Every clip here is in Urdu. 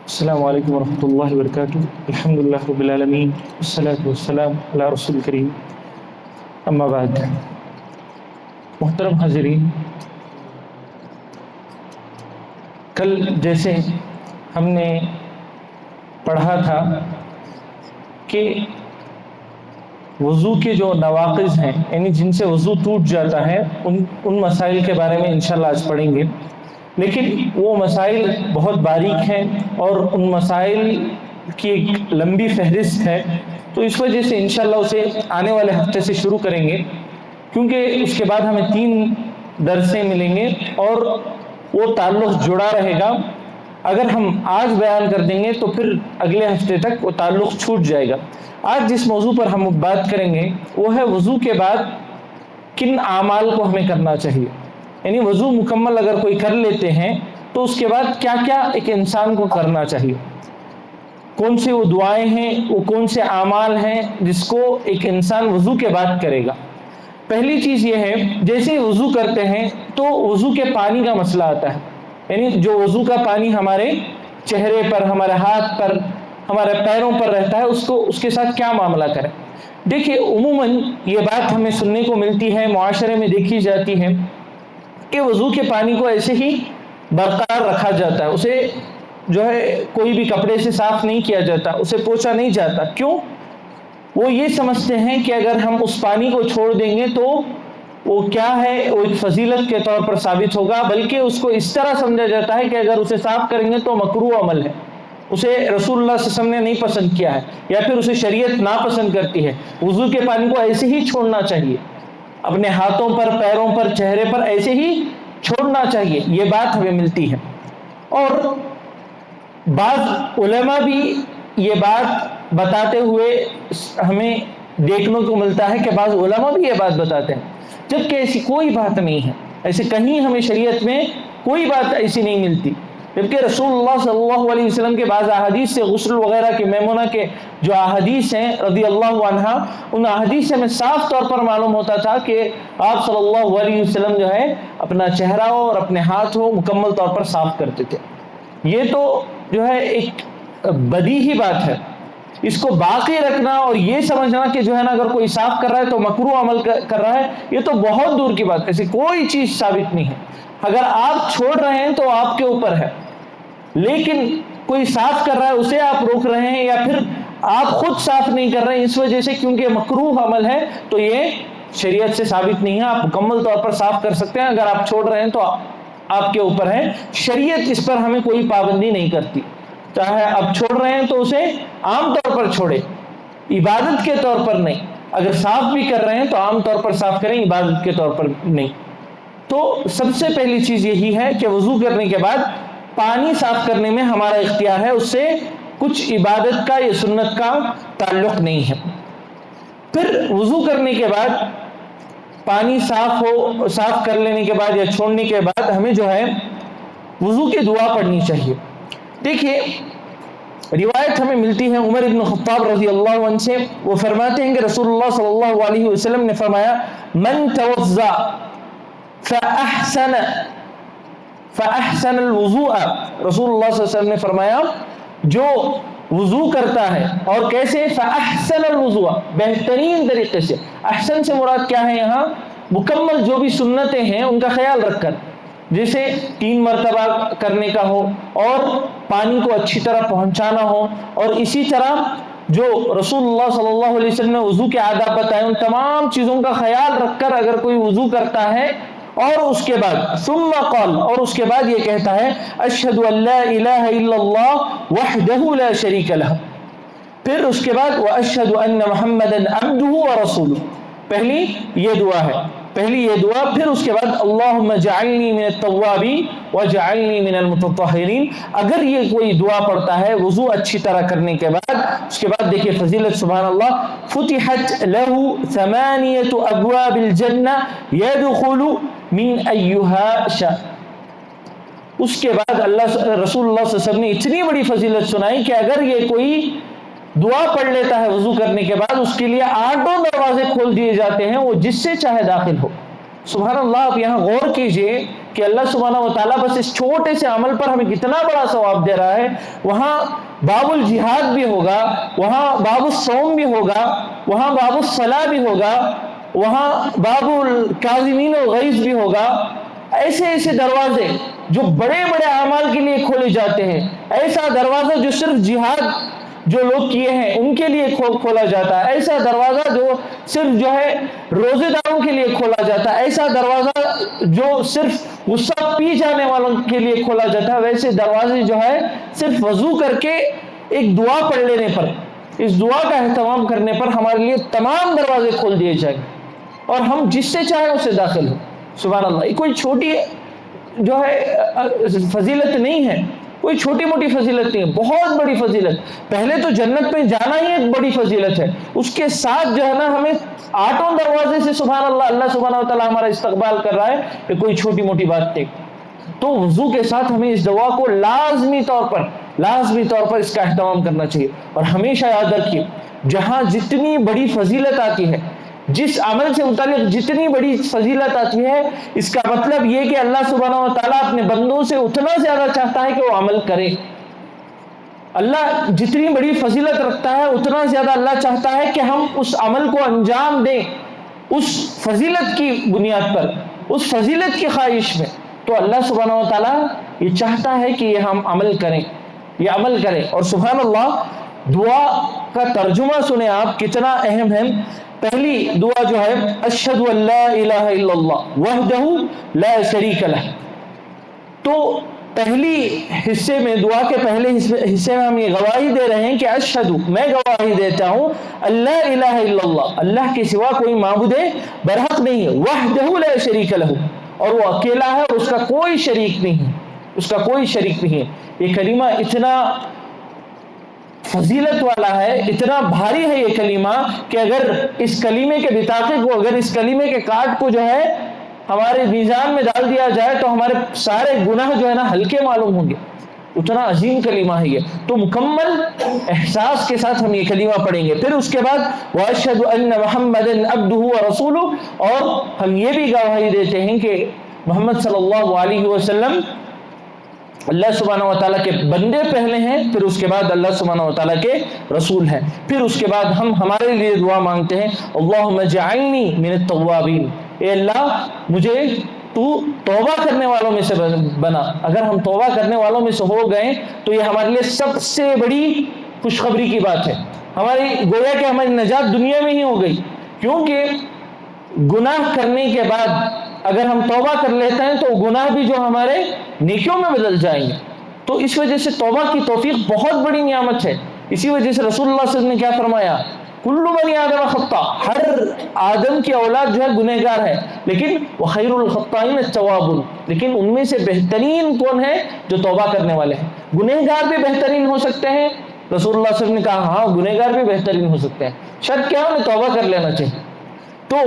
السلام علیکم ورحمۃ اللہ وبرکاتہ۔ الحمد للہ رب العالمین والصلاۃ والسلام علی رسول الکریم، اما بعد۔ محترم حاضرین، کل جیسے ہم نے پڑھا تھا کہ وضو کے جو نواقض ہیں، یعنی جن سے وضو ٹوٹ جاتا ہے، ان مسائل کے بارے میں انشاءاللہ آج پڑھیں گے، لیکن وہ مسائل بہت باریک ہیں اور ان مسائل کی ایک لمبی فہرست ہے، تو اس وجہ سے انشاءاللہ اسے آنے والے ہفتے سے شروع کریں گے، کیونکہ اس کے بعد ہمیں 3 درسیں ملیں گے اور وہ تعلق جڑا رہے گا۔ اگر ہم آج بیان کر دیں گے تو پھر اگلے ہفتے تک وہ تعلق چھوٹ جائے گا۔ آج جس موضوع پر ہم بات کریں گے وہ ہے وضو کے بعد کن اعمال کو ہمیں کرنا چاہیے، یعنی وضو مکمل اگر کوئی کر لیتے ہیں تو اس کے بعد کیا کیا ایک انسان کو کرنا چاہیے، کون سی وہ دعائیں ہیں، وہ کون سے اعمال ہیں جس کو ایک انسان وضو کے بعد کرے گا۔ پہلی چیز یہ ہے، جیسے وضو کرتے ہیں تو وضو کے پانی کا مسئلہ آتا ہے، یعنی جو وضو کا پانی ہمارے چہرے پر، ہمارے ہاتھ پر، ہمارے پیروں پر رہتا ہے، اس کے ساتھ کیا معاملہ کریں۔ دیکھیے، عموماً یہ بات ہمیں سننے کو ملتی ہے، معاشرے میں دیکھی جاتی ہے کہ وضو کے پانی کو ایسے ہی برقرار رکھا جاتا ہے، اسے جو ہے کوئی بھی کپڑے سے صاف نہیں کیا جاتا، اسے پوچھا نہیں جاتا۔ کیوں؟ وہ یہ سمجھتے ہیں کہ اگر ہم اس پانی کو چھوڑ دیں گے تو وہ کیا ہے، وہ ایک فضیلت کے طور پر ثابت ہوگا، بلکہ اس کو اس طرح سمجھا جاتا ہے کہ اگر اسے صاف کریں گے تو مکروہ عمل ہے، اسے رسول اللہ صلی اللہ علیہ وسلم نے نہیں پسند کیا ہے، یا پھر اسے شریعت ناپسند کرتی ہے۔ وضو کے پانی کو ایسے ہی چھوڑنا چاہیے، اپنے ہاتھوں پر، پیروں پر، چہرے پر ایسے ہی چھوڑنا چاہیے، یہ بات ہمیں ملتی ہے۔ اور بعض علماء بھی یہ بات بتاتے ہوئے ہمیں دیکھنے کو ملتا ہے کہ بعض علماء بھی یہ بات بتاتے ہیں، جبکہ ایسی کوئی بات نہیں ہے، ایسے کہیں ہمیں شریعت میں کوئی بات ایسی نہیں ملتی، جبکہ رسول اللہ صلی اللہ علیہ وسلم کے بعض احادیث سے غسل وغیرہ کے، میمونہ کے جو احادیث ہیں رضی اللہ عنہا، ان احادیث سے ہمیں صاف طور پر معلوم ہوتا تھا کہ آپ صلی اللہ علیہ وسلم جو ہے اپنا چہرہ اور اپنے ہاتھ مکمل طور پر صاف کرتے تھے۔ یہ تو جو ہے ایک بدیہی بات ہے، اس کو باقی رکھنا اور یہ سمجھنا کہ جو ہے نا اگر کوئی صاف کر رہا ہے تو مکروہ عمل کر رہا ہے، یہ تو بہت دور کی بات ہے، ایسی کوئی چیز ثابت نہیں ہے۔ اگر آپ چھوڑ رہے ہیں تو آپ کے اوپر ہے، لیکن کوئی صاف کر رہا ہے اسے آپ روک رہے ہیں، یا پھر آپ خود صاف نہیں کر رہے ہیں اس وجہ سے کیونکہ مکروہ عمل ہے، تو یہ شریعت سے ثابت نہیں ہے۔ آپ مکمل طور پر صاف کر سکتے ہیں، اگر آپ چھوڑ رہے ہیں تو آپ کے اوپر ہے، شریعت اس پر ہمیں کوئی پابندی نہیں کرتی۔ چاہے آپ چھوڑ رہے ہیں تو اسے عام طور پر چھوڑے، عبادت کے طور پر نہیں۔ اگر صاف بھی کر رہے ہیں تو عام طور پر صاف کریں، عبادت کے طور پر نہیں۔ تو سب سے پہلی چیز یہی ہے کہ وضو کرنے کے بعد پانی صاف کرنے میں ہمارا اختیار ہے، اس سے کچھ عبادت کا یا سنت کا تعلق نہیں ہے۔ پھر وضو کرنے کے بعد پانی صاف کر لینے کے بعد یا چھوڑنے کے بعد ہمیں جو ہے وضو کی دعا پڑھنی چاہیے۔ دیکھیے، روایت ہمیں ملتی ہے عمر ابن خطاب رضی اللہ عنہ سے، وہ فرماتے ہیں کہ رسول اللہ صلی اللہ علیہ وسلم نے فرمایا، من توضأ فأحسن الوضوء، رسول اللہ صلی اللہ علیہ وسلم نے فرمایا جو وضو کرتا ہے اور کیسے، فأحسن الوضوء، بہترین طریقے سے۔ احسن سے مراد کیا ہے یہاں؟ مکمل جو بھی سنتیں ہیں ان کا خیال رکھ کر، جیسے 3 مرتبہ کرنے کا ہو، اور پانی کو اچھی طرح پہنچانا ہو، اور اسی طرح جو رسول اللہ صلی اللہ علیہ وسلم نے وضو کے آداب بتائے ان تمام چیزوں کا خیال رکھ کر اگر کوئی وضو کرتا ہے، اور اس کے بعد ثم قال، اور اس کے بعد یہ کہتا ہے، اشہد ان لا الہ الا اللہ وحدہ لا شریک لہ، پھر اس کے بعد واشہد ان محمدا عبدہ ورسولہ، پہلی یہ دعا ہے، پھر اس کے بعد اللہم اجعلنی من التوابین واجعلنی من المتطہرین۔ اگر یہ کوئی دعا پڑھتا ہے وضو اچھی طرح کرنے کے بعد، اس کے بعد دیکھیے فضیلت، سبحان اللہ، فتحت لہ 8 ابواب الجنہ یدخل من ایہا شاء، اس کے بعد رسول اللہ صلی اللہ علیہ وسلم نے اتنی بڑی فضیلت سنائی کہ اگر یہ کوئی دعا پڑھ لیتا ہے وضو کرنے کے بعد، اس کے لیے 8 دروازے کھول دیے جاتے ہیں، وہ جس سے چاہے داخل ہو۔ سبحان اللہ، آپ یہاں غور کیجئے کہ اللہ سبحانہ و تعالیٰ بس اس چھوٹے سے عمل پر ہمیں کتنا بڑا ثواب دے رہا ہے، وہاں باب الجہاد بھی ہوگا، وہاں باب الصوم بھی ہوگا، وہاں باب الصلاۃ بھی ہوگا، وہاں باب الکاظمین الغیظ بھی ہوگا۔ ایسے ایسے دروازے جو بڑے بڑے اعمال کے لیے کھولے جاتے ہیں، ایسا دروازہ جو صرف جہاد جو لوگ کیے ہیں ان کے لیے کھولا جاتا ہے، ایسا دروازہ جو صرف جو ہے روزے داروں کے لیے کھولا جاتا ہے، ایسا دروازہ جو صرف غصہ پی جانے والوں کے لیے کھولا جاتا ہے، ویسے دروازے جو ہے صرف وضو کر کے ایک دعا پڑھ لینے پر، اس دعا کا اہتمام کرنے پر ہمارے لیے تمام دروازے کھول دیے جائیں اور ہم جس سے چاہیں اس سے داخل ہو۔ سبحان اللہ، یہ کوئی چھوٹی جو ہے فضیلت نہیں ہے، کوئی چھوٹی موٹی فضیلت نہیں ہے، بہت بڑی فضیلت۔ پہلے تو جنت میں جانا ہی ایک بڑی فضیلت ہے، اس کے ساتھ جو ہے نا ہمیں 8 دروازے سے سبحان اللہ، اللہ سبحانہ و تعالیٰ ہمارا استقبال کر رہا ہے، کہ کوئی چھوٹی موٹی بات نہیں۔ تو وضو کے ساتھ ہمیں اس دعا کو لازمی طور پر اس کا اہتمام کرنا چاہیے۔ اور ہمیشہ یاد رکھیے، جہاں جتنی بڑی فضیلت آتی ہے، جس عمل سے متعلق جتنی بڑی فضیلت آتی ہے، اس کا مطلب یہ کہ اللہ سبحانہ و تعالیٰ اپنے بندوں سے اتنا زیادہ چاہتا ہے کہ وہ عمل کرے۔ اللہ جتنی بڑی فضیلت رکھتا ہے، اتنا زیادہ اللہ چاہتا ہے کہ ہم اس عمل کو انجام دیں، اس فضیلت کی بنیاد پر، اس فضیلت کی خواہش میں۔ تو اللہ سبحانہ و تعالیٰ یہ چاہتا ہے کہ یہ ہم عمل کریں، یہ عمل کریں۔ اور سبحان اللہ، دعا کا ترجمہ سنیں آپ، کتنا اہم ہے۔ پہلی دعا جو ہے اشہد ان لا الہ الا اللہ وحدہ لا شریک لہ، تو پہلی حصے میں، دعا کے پہلے حصے میں ہم یہ گواہی دے رہے ہیں کہ اشہد، میں گواہی دیتا ہوں، اللہ الہ الا اللہ، اللہ کے سوا کوئی معبود برحق نہیں ہے، وحدہ لا شریک لہ، اور وہ اکیلا ہے اور اس کا کوئی شریک نہیں ہے، اس کا کوئی شریک نہیں ہے۔ یہ کلمہ اتنا فضیلت والا ہے، اتنا بھاری ہے یہ کلمہ، کہ اگر اس کلمے کے بطاقے کو، اگر اس کلمے کے کارڈ کو جو ہے ہمارے میزان میں ڈال دیا جائے تو ہمارے سارے گناہ جو ہے نا ہلکے معلوم ہوں گے، اتنا عظیم کلمہ ہے یہ۔ تو مکمل احساس کے ساتھ ہم یہ کلمہ پڑھیں گے۔ پھر اس کے بعد وَأَشْهَدُ أَنَّ مُحَمَّدًا عَبْدُهُ وَرَسُولُهُ، اور ہم یہ بھی گواہی دیتے ہیں کہ محمد صلی اللہ علیہ وسلم اللہ سبحانہ و تعالیٰ کے بندے پہلے ہیں، پھر اس کے بعد اللہ سبحانہ و تعالیٰ کے رسول ہیں۔ پھر اس کے بعد ہم ہمارے لیے دعا مانگتے ہیں، اللہم اجعلنی من التوابین، اے اللہ مجھے تو توبہ کرنے والوں میں سے بنا۔ اگر ہم توبہ کرنے والوں میں سے ہو گئے تو یہ ہمارے لیے سب سے بڑی خوشخبری کی بات ہے، ہماری گویا کہ ہماری نجات دنیا میں ہی ہو گئی، کیونکہ گناہ کرنے کے بعد اگر ہم توبہ کر لیتے ہیں تو گناہ بھی جو ہمارے نیکیوں میں بدل جائیں گے۔ تو اس وجہ سے توبہ کی توفیق بہت بڑی نعمت ہے۔ اسی وجہ سے رسول اللہ صلی اللہ علیہ وسلم نے کیا فرمایا، کل بنی آدم خطا، ہر آدم کی اولاد جو ہے گنہگار ہے، لیکن وخیر الخطائین التوابون، لیکن ان میں سے بہترین کون ہے؟ جو توبہ کرنے والے ہیں۔ گنہگار بھی بہترین ہو سکتے ہیں، رسول اللہ صلی اللہ علیہ وسلم نے کہا ہاں گنہگار بھی بہترین ہو سکتے ہیں، شرط کیا ہے؟ انہیں توبہ کر لینا چاہیے۔ تو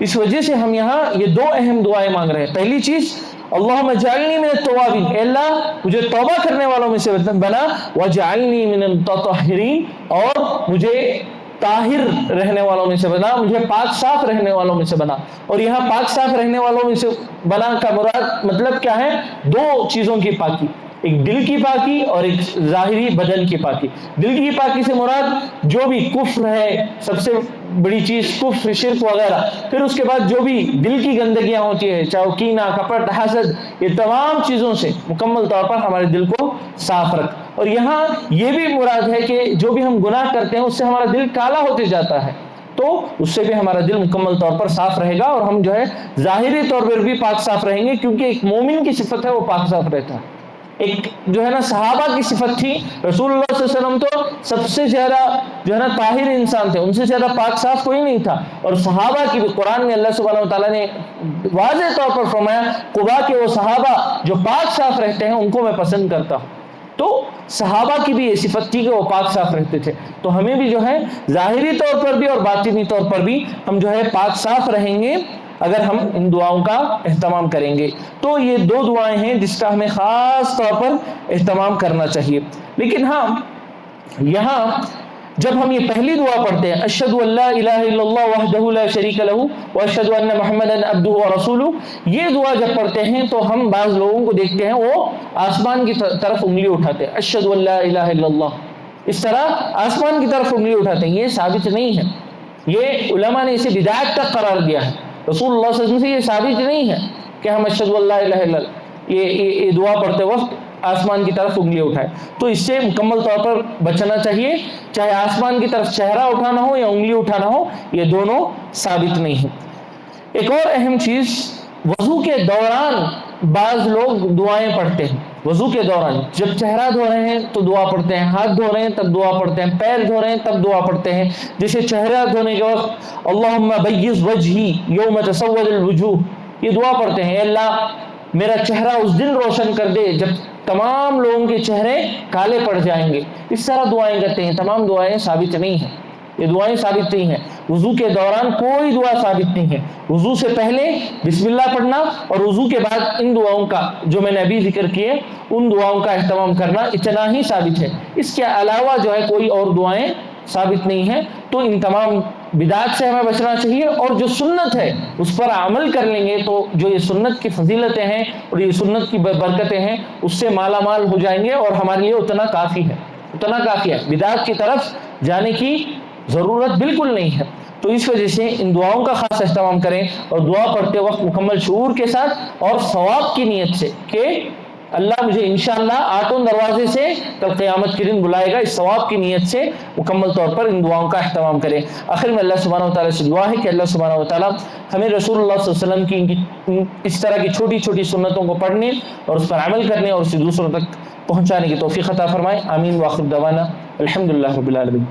اس وجہ سے ہم یہاں یہ 2 اہم دعائیں مانگ رہے ہیں۔ پہلی چیز اللہم اجعلنی من التوابین، اے اللہ مجھے توبہ کرنے والوں میں سے بنا، واجعلنی من المتطہرین، اور مجھے طاہر رہنے والوں میں سے بنا، مجھے پاک صاف رہنے والوں میں سے بنا۔ اور یہاں پاک صاف رہنے والوں میں سے بنا کا مراد مطلب کیا ہے؟ 2 چیزوں کی پاکی، ایک دل کی پاکی اور ایک ظاہری بدن کی پاکی۔ دل کی پاکی سے مراد جو بھی کفر ہے، سب سے بڑی چیز کفر، شرک وغیرہ، پھر اس کے بعد جو بھی دل کی گندگیاں ہوتی ہے، چاہے کینہ، کپٹ، حسد، یہ تمام چیزوں سے مکمل طور پر ہمارے دل کو صاف رکھ۔ اور یہاں یہ بھی مراد ہے کہ جو بھی ہم گناہ کرتے ہیں اس سے ہمارا دل کالا ہوتے جاتا ہے، تو اس سے بھی ہمارا دل مکمل طور پر صاف رہے گا، اور ہم جو ہے ظاہری طور پر بھی پاک صاف رہیں گے، کیونکہ ایک مومن کی صفت ہے وہ پاک صاف رہتا ہے۔ ایک جو ہے نا صحابہ کی صفت تھی، رسول اللہ صلی اللہ علیہ وسلم تو سب سے زیادہ جو ہے نا طاہر انسان تھے، ان سے زیادہ پاک صاف کوئی نہیں تھا۔ اور صحابہ کی بھی قرآن میں اللہ سبحانہ و تعالیٰ نے واضح طور پر فرمایا، قبا کے وہ صحابہ جو پاک صاف رہتے ہیں ان کو میں پسند کرتا ہوں۔ تو صحابہ کی بھی یہ صفت تھی کہ وہ پاک صاف رہتے تھے، تو ہمیں بھی جو ہے ظاہری طور پر بھی اور باطنی طور پر بھی ہم جو ہے پاک صاف رہیں گے اگر ہم ان دعاؤں کا اہتمام کریں گے۔ تو یہ 2 دعائیں ہیں جس کا ہمیں خاص طور پر اہتمام کرنا چاہیے۔ لیکن ہاں، یہاں جب ہم یہ پہلی دعا پڑھتے ہیں اشہد ان لا الہ الا اللہ وحدہ لا شریک لہ واشہد ان محمدا عبدہ ورسولہ، یہ دعا جب پڑھتے ہیں تو ہم بعض لوگوں کو دیکھتے ہیں وہ آسمان کی طرف انگلی اٹھاتے ہیں، اشہد ان لا الہ الا اللہ، اس طرح آسمان کی طرف انگلی اٹھاتے ہیں. یہ ثابت نہیں ہے، یہ علماء نے اسے بدعت تک قرار دیا ہے. رسول اللہ صلی اللہ علیہ وسلم سے یہ ثابت نہیں ہے کہ ہم اشہد ان لا الہ الا اللہ یہ دعا پڑھتے وقت آسمان کی طرف انگلی اٹھائے. تو اس سے مکمل طور پر بچنا چاہیے، چاہے آسمان کی طرف چہرہ اٹھانا ہو یا انگلی اٹھانا ہو، یہ دونوں ثابت نہیں ہے. ایک اور اہم چیز، وضو کے دوران بعض لوگ دعائیں پڑھتے ہیں. وضو کے دوران جب چہرہ دھو رہے ہیں تو دعا پڑھتے ہیں، ہاتھ دھو رہے ہیں تب دعا پڑھتے ہیں، پیر دھو رہے ہیں تب دعا پڑھتے ہیں. جیسے چہرہ دھونے کے وقت اللہم بیض وجہی یوم تسود الوجوہ، یہ دعا پڑھتے ہیں، اے اللہ میرا چہرہ اس دن روشن کر دے جب تمام لوگوں کے چہرے کالے پڑ جائیں گے. اس طرح دعائیں کرتے ہیں. تمام دعائیں ثابت نہیں ہیں، یہ دعائیں ثابت نہیں ہیں. وضو کے دوران کوئی دعا ثابت نہیں ہے. وضو سے پہلے بسم اللہ پڑھنا اور وضو کے بعد ان دعاؤں کا جو میں نے ابھی ذکر کیے ان دعاؤں کا اہتمام کرنا اتنا ہی ثابت ہے. اس کے علاوہ جو ہے کوئی اور دعائیں ثابت نہیں ہیں. تو ان تمام بدعات سے ہمیں بچنا چاہیے، اور جو سنت ہے اس پر عمل کر لیں گے تو جو یہ سنت کی فضیلتیں ہیں اور یہ سنت کی برکتیں ہیں اس سے مالا مال ہو جائیں گے، اور ہمارے لیے اتنا کافی ہے، اتنا کافی ہے. بدعات کی طرف جانے کی ضرورت بالکل نہیں ہے. تو اس وجہ سے ان دعاؤں کا خاص اہتمام کریں، اور دعا پڑھتے وقت مکمل شعور کے ساتھ اور ثواب کی نیت سے کہ اللہ مجھے انشاءاللہ آٹھوں دروازے سے کل قیامت کے دن بلائے گا، اس ثواب کی نیت سے مکمل طور پر ان دعاؤں کا اہتمام کریں. آخر میں اللہ سبحانہ و تعالیٰ سے دعا ہے کہ اللہ سبحانہ و تعالیٰ ہمیں رسول اللہ صلی اللہ علیہ وسلم کی اس طرح کی چھوٹی چھوٹی سنتوں کو پڑھنے اور اس پر عمل کرنے اور اسے دوسروں تک پہنچانے کی توفیق عطا فرمائے. آمین. واخر دعوانا الحمدللہ رب العالمین.